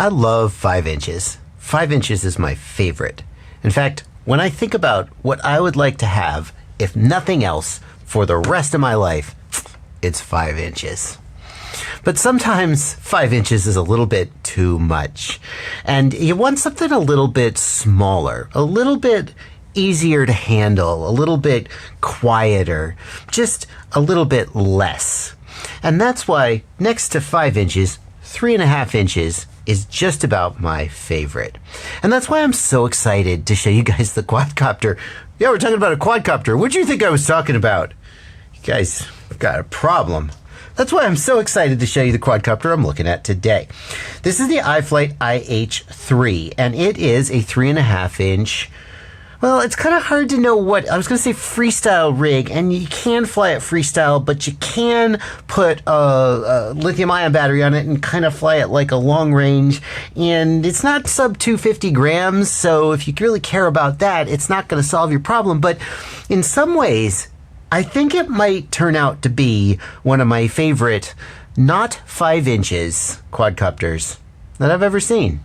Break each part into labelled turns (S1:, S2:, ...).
S1: I love 5 inches. 5 inches is my favorite. In fact, when I think about what I would like to have, if nothing else, for the rest of my life, it's 5 inches. But sometimes 5 inches is a little bit too much. And you want something a little bit smaller, a little bit easier to handle, a little bit quieter, just a little bit less. And that's why next to 5 inches, 3.5 inches is just about my favorite. And that's why I'm so excited to show you guys the quadcopter. Yeah, we're talking about a quadcopter. What do you think I was talking about? You guys got a problem. That's why I'm so excited to show you the quadcopter I'm looking at today. This is the iFlight IH3, and it is a 3.5 inch. Well, it's kind of hard to know what, I was going to say freestyle rig, and you can fly it freestyle, but you can put a lithium-ion battery on it and kind of fly it like a long range, and it's not sub 250 grams, so if you really care about that, it's not going to solve your problem, but in some ways, I think it might turn out to be one of my favorite, not 5 inches quadcopters that I've ever seen.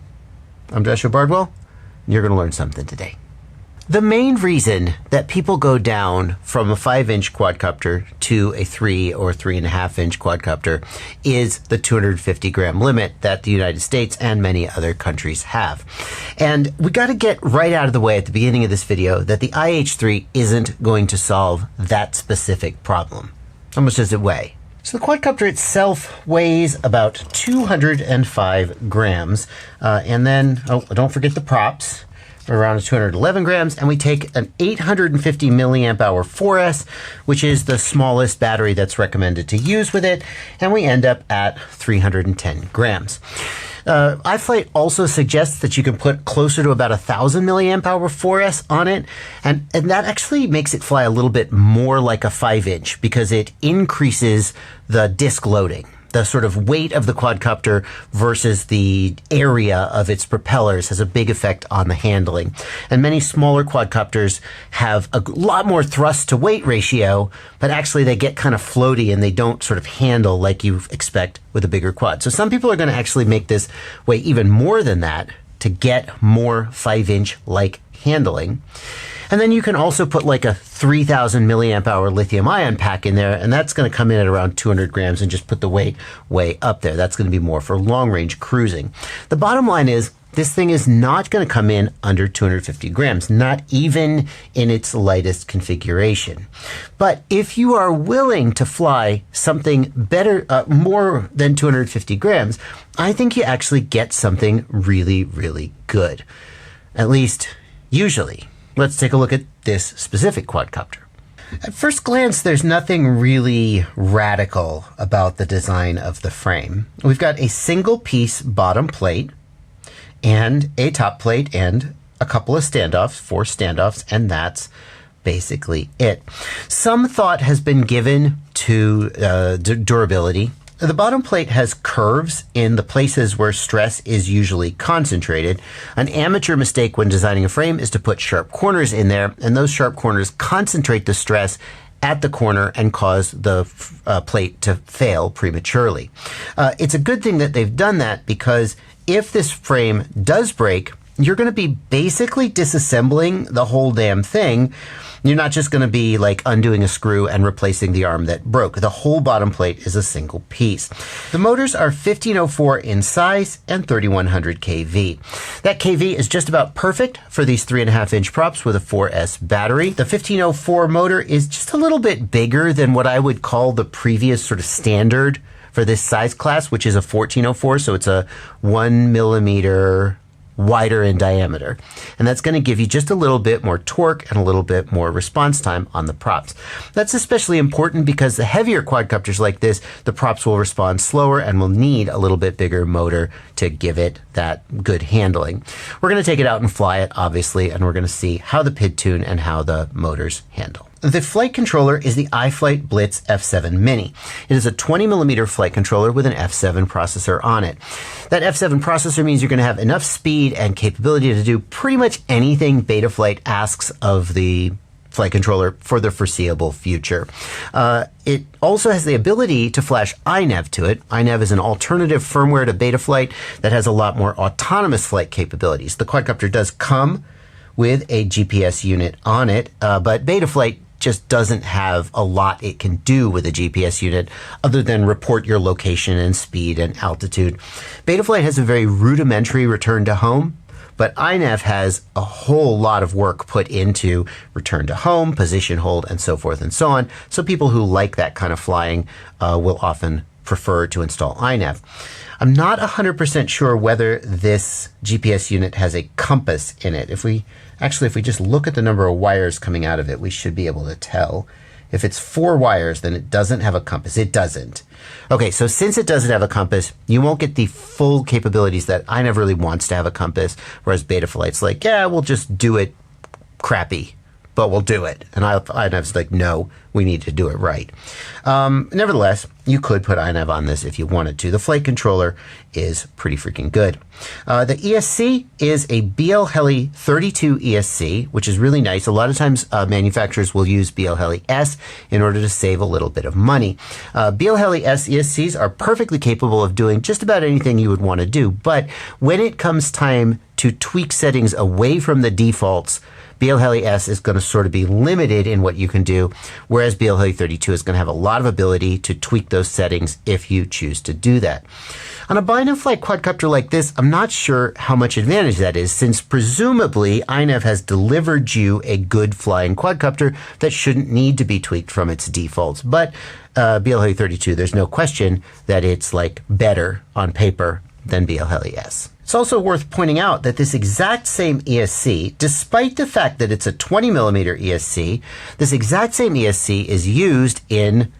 S1: I'm Joshua Bardwell, and you're going to learn something today. The main reason that people go down from a 5 inch quadcopter to a 3 or 3.5 inch quadcopter is the 250 gram limit that the United States and many other countries have. And we got to get right out of the way at the beginning of this video that the IH3 isn't going to solve that specific problem. How much does it weigh? So the quadcopter itself weighs about 205 grams. And then, don't forget the props. Around 211 grams, and we take an 850 milliamp hour 4S, which is the smallest battery that's recommended to use with it, and we end up at 310 grams. iFlight also suggests that you can put closer to about 1,000 milliamp hour 4S on it, and that actually makes it fly a little bit more like a 5 inch because it increases the disc loading. The sort of weight of the quadcopter versus the area of its propellers has a big effect on the handling. And many smaller quadcopters have a lot more thrust to weight ratio, but actually they get kind of floaty and they don't sort of handle like you expect with a bigger quad. So some people are going to actually make this weigh even more than that to get more 5 inch like handling. And then you can also put like a 3,000 milliamp hour lithium ion pack in there, and that's going to come in at around 200 grams and just put the weight way up there. That's going to be more for long range cruising. The bottom line is this thing is not going to come in under 250 grams, not even in its lightest configuration. But if you are willing to fly something better, more than 250 grams, I think you actually get something really, really good. At least, usually. Let's take a look at this specific quadcopter. At first glance, there's nothing really radical about the design of the frame. We've got a single piece bottom plate and a top plate and a couple of standoffs, 4 standoffs, and that's basically it. Some thought has been given to durability. The bottom plate has curves in the places where stress is usually concentrated. An amateur mistake when designing a frame is to put sharp corners in there, and those sharp corners concentrate the stress at the corner and cause the plate to fail prematurely. It's a good thing that they've done that because if this frame does break, you're going to be basically disassembling the whole damn thing. You're not just going to be like undoing a screw and replacing the arm that broke. The whole bottom plate is a single piece. The motors are 1504 in size and 3100 kV. That kV is just about perfect for these 3.5 inch props with a 4S battery. The 1504 motor is just a little bit bigger than what I would call the previous sort of standard for this size class, which is a 1404. So it's a 1 millimeter wider in diameter. And that's going to give you just a little bit more torque and a little bit more response time on the props. That's especially important because the heavier quadcopters like this, the props will respond slower and will need a little bit bigger motor to give it that good handling. We're going to take it out and fly it, obviously, and we're going to see how the PID tune and how the motors handle. The flight controller is the iFlight Blitz F7 Mini. It is a 20 millimeter flight controller with an F7 processor on it. That F7 processor means you're going to have enough speed and capability to do pretty much anything Betaflight asks of the flight controller for the foreseeable future. It also has the ability to flash iNav to it. iNav is an alternative firmware to Betaflight that has a lot more autonomous flight capabilities. The quadcopter does come with a GPS unit on it, but Betaflight just doesn't have a lot it can do with a GPS unit other than report your location and speed and altitude. Betaflight has a very rudimentary return to home, but iNav has a whole lot of work put into return to home, position hold, and so forth and so on. So people who like that kind of flying will often prefer to install iNav. I'm not 100% sure whether this GPS unit has a compass in it. If we just look at the number of wires coming out of it, we should be able to tell. If it's 4 wires, then it doesn't have a compass. It doesn't. Okay, so since it doesn't have a compass, you won't get the full capabilities that iNav really wants to have a compass, whereas Betaflight's like, yeah, we'll just do it crappy, but we'll do it. And iNav's like, no, we need to do it right. Nevertheless, you could put iNav on this if you wanted to. The flight controller is pretty freaking good. The ESC is a BL Heli 32 ESC, which is really nice. A lot of times manufacturers will use BL Heli S in order to save a little bit of money. BL Heli S ESCs are perfectly capable of doing just about anything you would want to do, but when it comes time to tweak settings away from the defaults, BL Heli S is going to sort of be limited in what you can do, whereas BL Heli 32 is going to have a lot of ability to tweak those settings if you choose to do that. On a bind-and-flight quadcopter like this, I'm not sure how much advantage that is, since presumably iNav has delivered you a good flying quadcopter that shouldn't need to be tweaked from its defaults. But BL Heli 32, there's no question that it's like better on paper than BL Heli S. It's also worth pointing out that this exact same ESC, despite the fact that it's a 20mm ESC, this exact same ESC is used in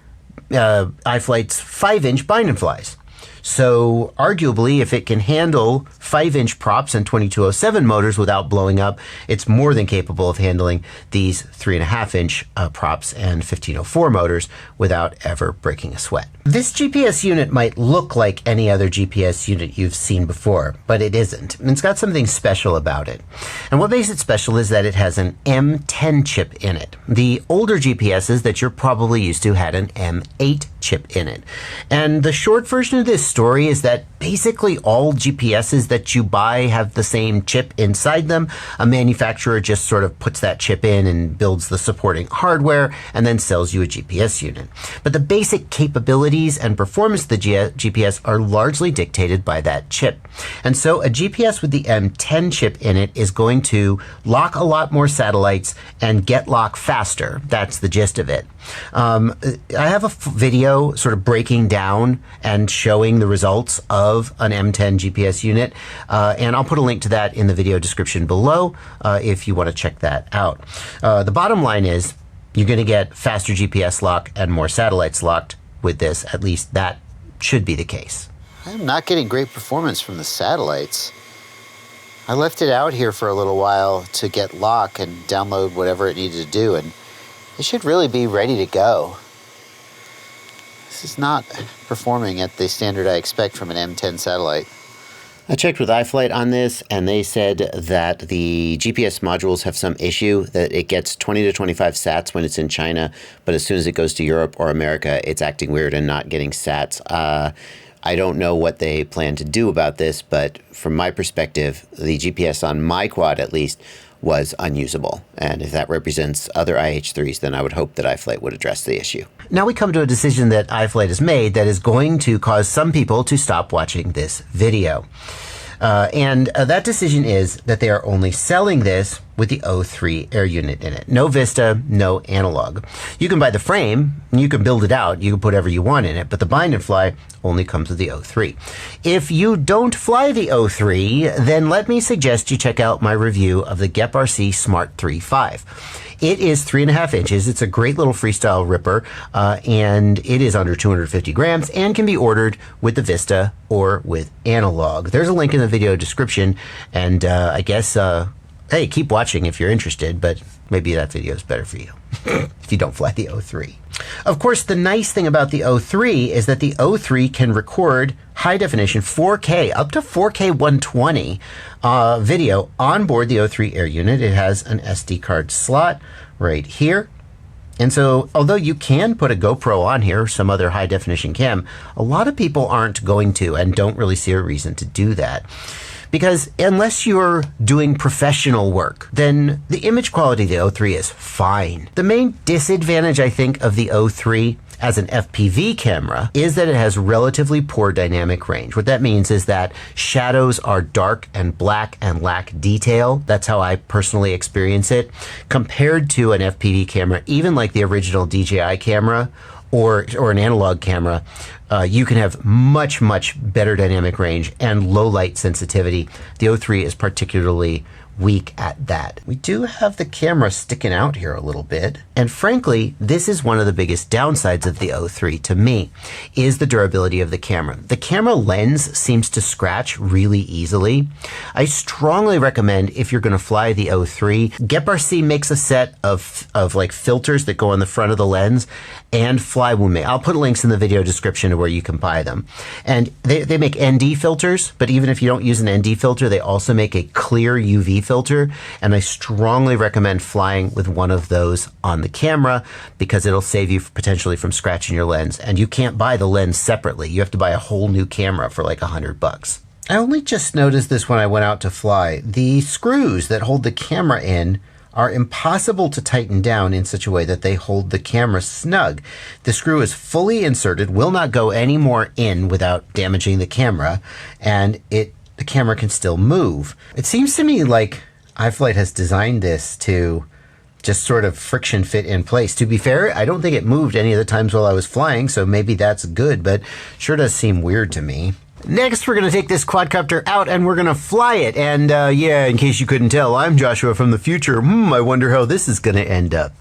S1: iFlight's 5-inch bind-and-flies. So arguably, if it can handle 5-inch props and 2207 motors without blowing up, it's more than capable of handling these 3.5-inch props and 1504 motors without ever breaking a sweat. This GPS unit might look like any other GPS unit you've seen before, but it isn't. It's got something special about it. And what makes it special is that it has an M10 chip in it. The older GPSs that you're probably used to had an M8 chip in it. And the short version of this story is that basically all GPSs that you buy have the same chip inside them. A manufacturer just sort of puts that chip in and builds the supporting hardware and then sells you a GPS unit. But the basic capabilities and performance of the GPS are largely dictated by that chip. And so a GPS with the M10 chip in it is going to lock a lot more satellites and get lock faster. That's the gist of it. I have a video sort of breaking down and showing the results of an M10 GPS unit, and I'll put a link to that in the video description below if you want to check that out. The bottom line is you're going to get faster GPS lock and more satellites locked with this. At least that should be the case. I'm not getting great performance from the satellites. I left it out here for a little while to get lock and download whatever it needed to do, and it should really be ready to go. This is not performing at the standard I expect from an M10 satellite. I checked with iFlight on this, and they said that the GPS modules have some issue, that it gets 20 to 25 sats when it's in China, but as soon as it goes to Europe or America, it's acting weird and not getting sats. I don't know what they plan to do about this, but from my perspective, the GPS on my quad at least was unusable. And if that represents other IH3s, then I would hope that iFlight would address the issue. Now we come to a decision that iFlight has made that is going to cause some people to stop watching this video. And that decision is that they are only selling this with the O3 air unit in it. No Vista, no analog. You can buy the frame, and you can build it out, you can put whatever you want in it, but the bind and fly only comes with the O3. If you don't fly the O3, then let me suggest you check out my review of the Gep RC Smart 3.5. It is 3.5 inches. It's a great little freestyle ripper, and it is under 250 grams and can be ordered with the Vista or with analog. There's a link in the video description, and I guess, hey, keep watching if you're interested, but maybe that video is better for you if you don't fly the O3. Of course, the nice thing about the O3 is that the O3 can record high definition 4K, up to 4K 120 video on board the O3 Air unit. It has an SD card slot right here. And so, although you can put a GoPro on here or some other high definition cam, a lot of people aren't going to and don't really see a reason to do that. Because unless you're doing professional work, then the image quality of the O3 is fine. The main disadvantage, I think, of the O3 as an FPV camera is that it has relatively poor dynamic range. What that means is that shadows are dark and black and lack detail. That's how I personally experience it. Compared to an FPV camera, even like the original DJI camera or an analog camera, you can have much, much better dynamic range and low light sensitivity. The O3 is particularly weak at that. We do have the camera sticking out here a little bit. And frankly, this is one of the biggest downsides of the O3 to me, is the durability of the camera. The camera lens seems to scratch really easily. I strongly recommend, if you're going to fly the O3, GetBarC makes a set of like filters that go on the front of the lens, and Flywu make. I'll put links in the video description to where you can buy them. And they make ND filters, but even if you don't use an ND filter, they also make a clear UV filter, and I strongly recommend flying with one of those on the camera because it'll save you potentially from scratching your lens. And you can't buy the lens separately. You have to buy a whole new camera for like $100. I only just noticed this when I went out to fly. The screws that hold the camera in are impossible to tighten down in such a way that they hold the camera snug. The screw is fully inserted, will not go any more in without damaging the camera, and the camera can still move. It seems to me like iFlight has designed this to just sort of friction fit in place. To be fair, I don't think it moved any of the times while I was flying, so maybe that's good, but sure does seem weird to me. Next, we're going to take this quadcopter out and we're going to fly it. And yeah, in case you couldn't tell, I'm Joshua from the future. I wonder how this is going to end up.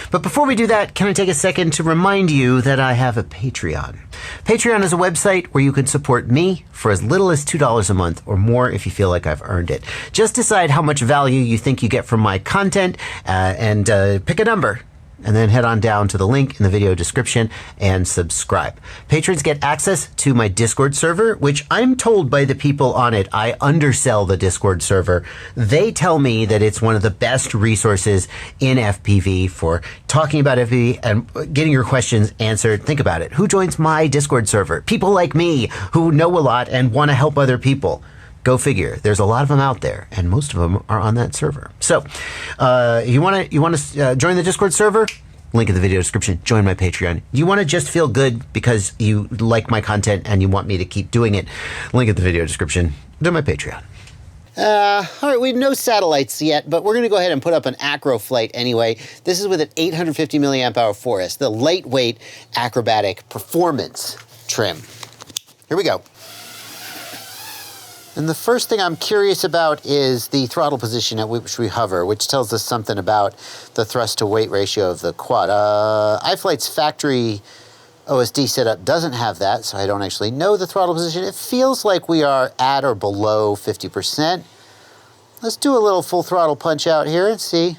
S1: But before we do that, can I take a second to remind you that I have a Patreon. Patreon is a website where you can support me for as little as $2 a month or more if you feel like I've earned it. Just decide how much value you think you get from my content and pick a number. And then head on down to the link in the video description and subscribe. Patrons get access to my Discord server, which I'm told by the people on it, I undersell the Discord server. They tell me that it's one of the best resources in FPV for talking about FPV and getting your questions answered. Think about it. Who joins my Discord server? People like me who know a lot and want to help other people. Go figure. There's a lot of them out there, and most of them are on that server. So, if you want to join the Discord server, link in the video description. Join my Patreon. You want to just feel good because you like my content and you want me to keep doing it, link in the video description. Do my Patreon. All right, we have no satellites yet, but we're going to go ahead and put up an acro flight anyway. This is with an 850 milliamp hour 4S, the lightweight acrobatic performance trim. Here we go. And the first thing I'm curious about is the throttle position at which we hover, which tells us something about the thrust to weight ratio of the quad. iFlight's factory OSD setup doesn't have that, so I don't actually know the throttle position. It feels like we are at or below 50%. Let's do a little full throttle punch out here and see.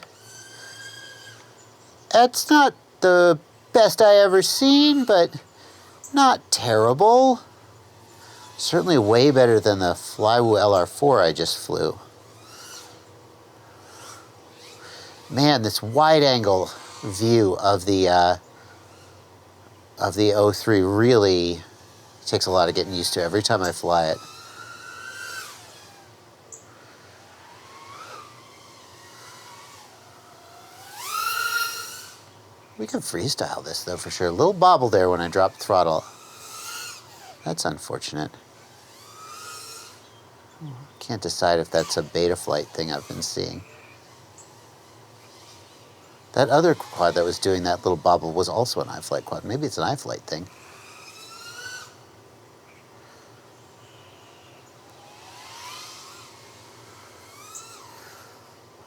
S1: That's not the best I ever seen, but not terrible. Certainly way better than the Flywu LR4 I just flew. Man, this wide angle view of the O3 really takes a lot of getting used to every time I fly it. We can freestyle this though for sure. A little bobble there when I dropped throttle. That's unfortunate. Can't decide if that's a beta flight thing I've been seeing. That other quad that was doing that little bobble was also an iFlight quad. Maybe it's an iFlight thing.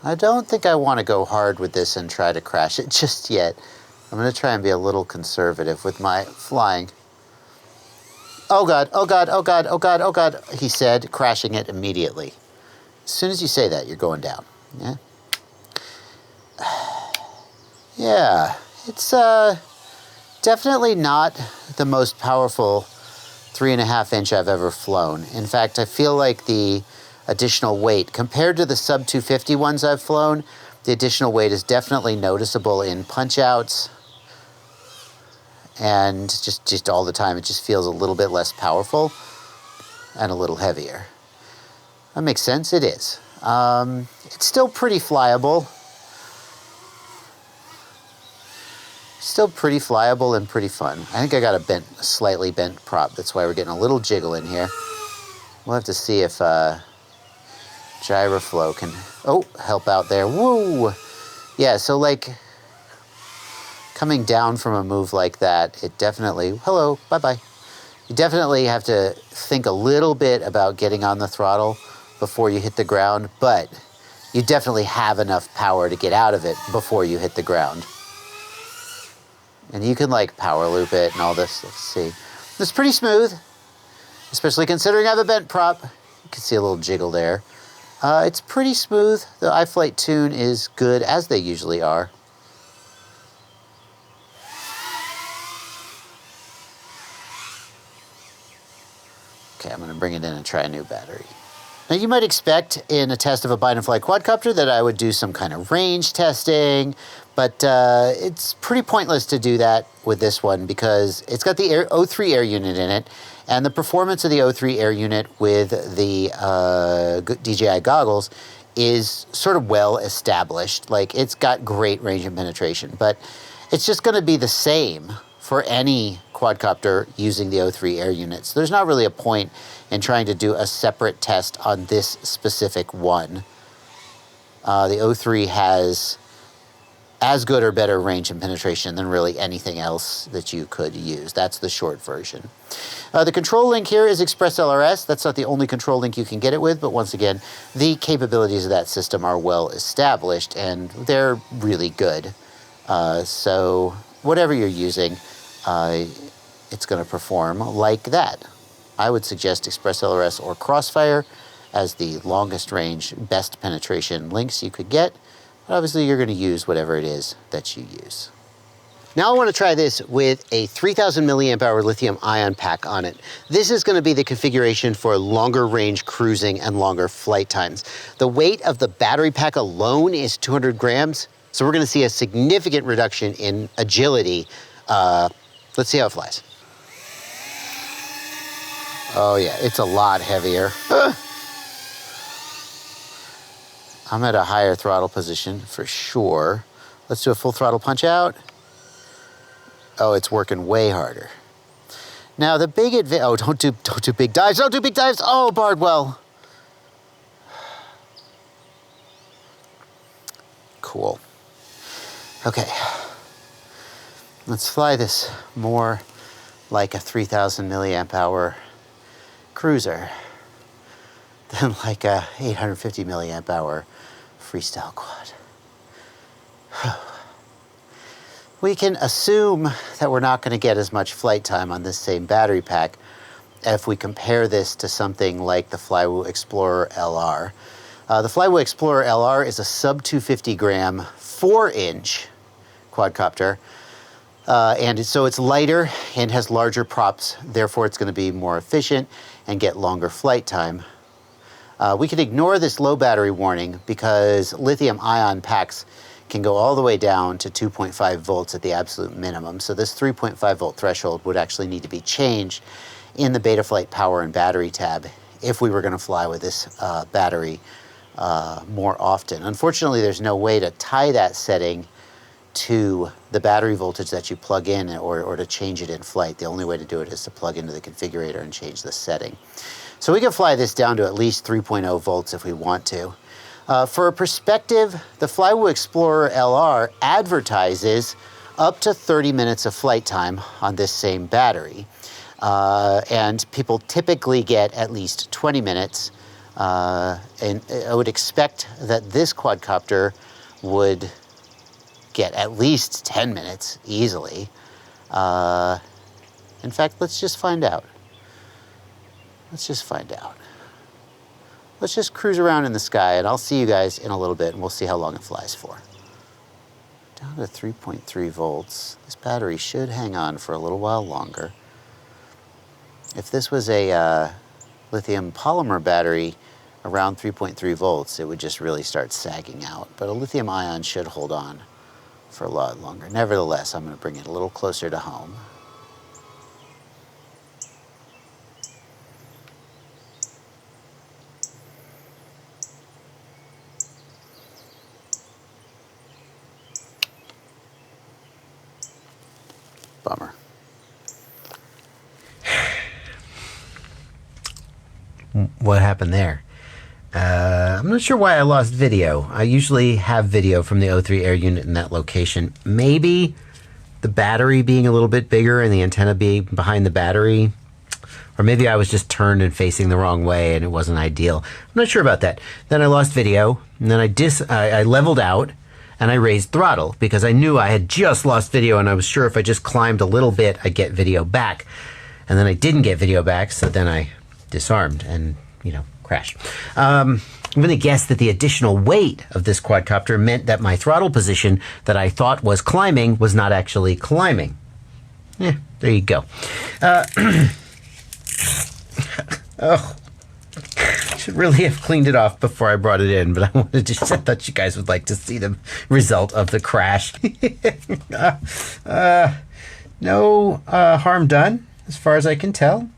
S1: I don't think I want to go hard with this and try to crash it just yet. I'm going to try and be a little conservative with my flying. Oh God, oh God, oh God, oh God, oh God, he said, crashing it immediately. As soon as you say that, you're going down. Yeah? Yeah, it's Definitely not the most powerful 3.5 inch I've ever flown. In fact, I feel like the additional weight, compared to the sub 250 ones I've flown, the additional weight is definitely noticeable in punch outs, and just all the time it just feels a little bit less powerful and a little heavier. That makes sense, it is. It's still pretty flyable. Still pretty flyable and pretty fun. I think I got a slightly bent prop. That's why we're getting a little jiggle in here. We'll have to see if Gyroflow can, help out there. Woo! Yeah, so like coming down from a move like that, it definitely, hello, bye-bye. You definitely have to think a little bit about getting on the throttle before you hit the ground, but you definitely have enough power to get out of it before you hit the ground. And you can like power loop it and all this. Let's see. It's pretty smooth, especially considering I have a bent prop. You can see a little jiggle there. It's pretty smooth. The iFlight tune is good, as they usually are. Okay, I'm gonna bring it in and try a new battery. Now you might expect in a test of a bind and fly quadcopter that I would do some kind of range testing, but it's pretty pointless to do that with this one because it's got the O3 air unit in it, and the performance of the O3 air unit with the DJI goggles is sort of well established. Like, it's got great range and penetration, but it's just gonna be the same for any quadcopter using the O3 air unit. So there's not really a point in trying to do a separate test on this specific one. The O3 has as good or better range and penetration than really anything else that you could use. That's the short version. The control link here is Express LRS. That's not the only control link you can get it with, but once again, the capabilities of that system are well established and they're really good. So whatever you're using, it's going to perform like that. I would suggest Express LRS or Crossfire as the longest range, best penetration links you could get. But obviously you're going to use whatever it is that you use. Now I want to try this with a 3000 milliamp hour lithium ion pack on it. This is going to be the configuration for longer range cruising and longer flight times. The weight of the battery pack alone is 200 grams. So we're going to see a significant reduction in agility. Let's see how it flies. Oh yeah, it's a lot heavier. I'm at a higher throttle position for sure. Let's do a full throttle punch out. Oh, it's working way harder. Now the big don't do big dives, don't do big dives. Oh, Bardwell. Cool. Okay. Let's fly this more like a 3000 milliamp hour cruiser than like a 850 milliamp hour freestyle quad. We can assume that we're not going to get as much flight time on this same battery pack if we compare this to something like the Flywoo Explorer LR. The Flywoo Explorer LR is a sub 250 gram, 4-inch quadcopter. And so it's lighter and has larger props, therefore it's going to be more efficient and get longer flight time. We can ignore this low battery warning because lithium ion packs can go all the way down to 2.5 volts at the absolute minimum. So this 3.5 volt threshold would actually need to be changed in the Betaflight power and battery tab if we were going to fly with this battery more often. Unfortunately, there's no way to tie that setting to the battery voltage that you plug in or to change it in flight. The only way to do it is to plug into the configurator and change the setting. So we can fly this down to at least 3.0 volts if we want to. For a perspective, the Flywoo Explorer LR advertises up to 30 minutes of flight time on this same battery. And people typically get at least 20 minutes. And I would expect that this quadcopter would get at least 10 minutes easily. In fact, let's just find out. Let's just find out. Let's just cruise around in the sky and I'll see you guys in a little bit and we'll see how long it flies for.
S2: Down to 3.3 volts. This battery should hang on for a little while longer. If this was a lithium polymer battery around 3.3 volts, it would just really start sagging out. But a lithium ion should hold on for a lot longer. Nevertheless, I'm going to bring it a little closer to home. Bummer.
S1: What happened there? I'm not sure why I lost video. I usually have video from the O3 air unit in that location. Maybe the battery being a little bit bigger and the antenna being behind the battery. Or maybe I was just turned and facing the wrong way and it wasn't ideal. I'm not sure about that. Then I lost video, and then I leveled out and I raised throttle because I knew I had just lost video and I was sure if I just climbed a little bit, I'd get video back. And then I didn't get video back, so then I disarmed and, crashed. I'm going to guess that the additional weight of this quadcopter meant that my throttle position that I thought was climbing was not actually climbing. Yeah, there you go. Oh, I should really have cleaned it off before I brought it in, but I thought you guys would like to see the result of the crash. No harm done, as far as I can tell.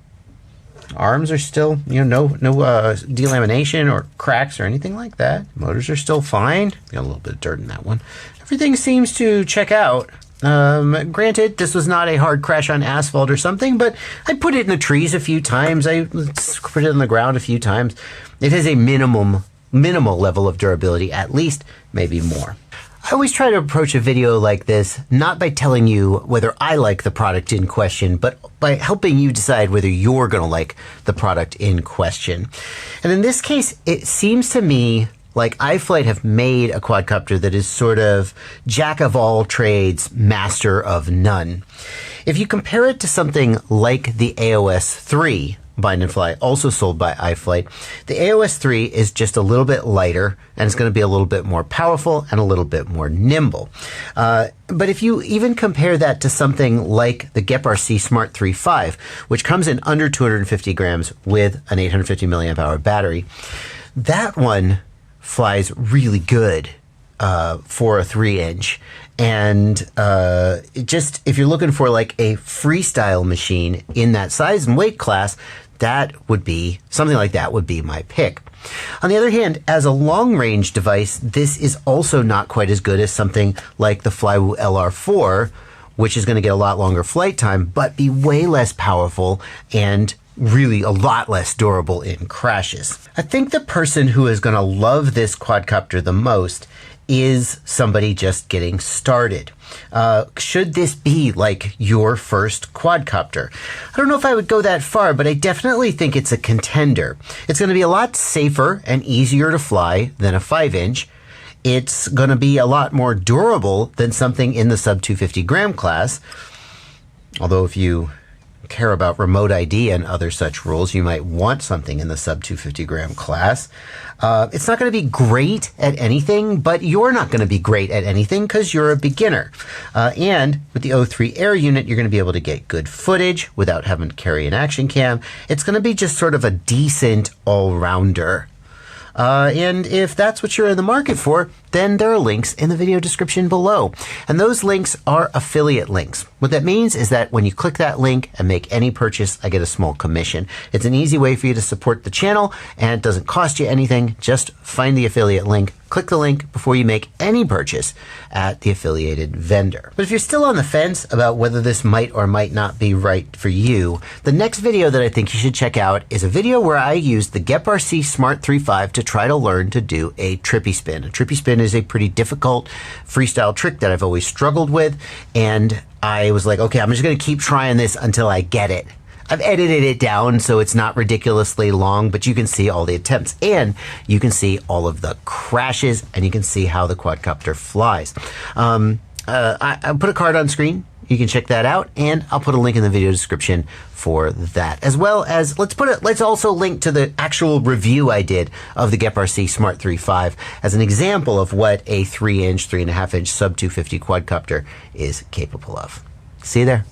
S1: Arms are still, no delamination or cracks or anything like that. Motors are still fine. Got a little bit of dirt in that one. Everything seems to check out. Granted, this was not a hard crash on asphalt or something, but I put it in the trees a few times. I put it on the ground a few times. It has a minimal level of durability, at least, maybe more. I always try to approach a video like this not by telling you whether I like the product in question, but by helping you decide whether you're going to like the product in question. And in this case, it seems to me like iFlight have made a quadcopter that is sort of jack of all trades, master of none. If you compare it to something like the AOS3, Bind and Fly, also sold by iFlight, the AOS3 is just a little bit lighter and it's going to be a little bit more powerful and a little bit more nimble. But if you even compare that to something like the GEP-RC Smart 3.5, which comes in under 250 grams with an 850 milliamp hour battery, that one flies really good for a 3-inch. And if you're looking for like a freestyle machine in that size and weight class, something like that would be my pick. On the other hand, as a long-range device, this is also not quite as good as something like the Flywoo LR4, which is going to get a lot longer flight time, but be way less powerful and really a lot less durable in crashes. I think the person who is going to love this quadcopter the most is somebody just getting started. Should this be like your first quadcopter? I don't know if I would go that far, but I definitely think it's a contender. It's going to be a lot safer and easier to fly than a 5-inch. It's going to be a lot more durable than something in the sub 250 gram class. Although if you care about remote ID and other such rules, you might want something in the sub 250 gram class. It's not going to be great at anything, but you're not going to be great at anything because you're a beginner. And with the O3 Air unit, you're going to be able to get good footage without having to carry an action cam. It's going to be just sort of a decent all-rounder. And if that's what you're in the market for, then there are links in the video description below. And those links are affiliate links. What that means is that when you click that link and make any purchase, I get a small commission. It's an easy way for you to support the channel and it doesn't cost you anything. Just find the affiliate link, click the link before you make any purchase at the affiliated vendor. But if you're still on the fence about whether this might or might not be right for you, the next video that I think you should check out is a video where I used the GEP-RC Smart 3.5 to try to learn to do a trippy spin. A trippy spin is a pretty difficult freestyle trick that I've always struggled with, and I was like, okay, I'm just going to keep trying this until I get it. I've edited it down so it's not ridiculously long, but you can see all the attempts and you can see all of the crashes and you can see how the quadcopter flies. I put a card on screen You can check that out, and I'll put a link in the video description for that. As well as, let's also link to the actual review I did of the GepRC Smart 3.5 as an example of what a 3-inch, 3.5-inch sub 250 quadcopter is capable of. See you there.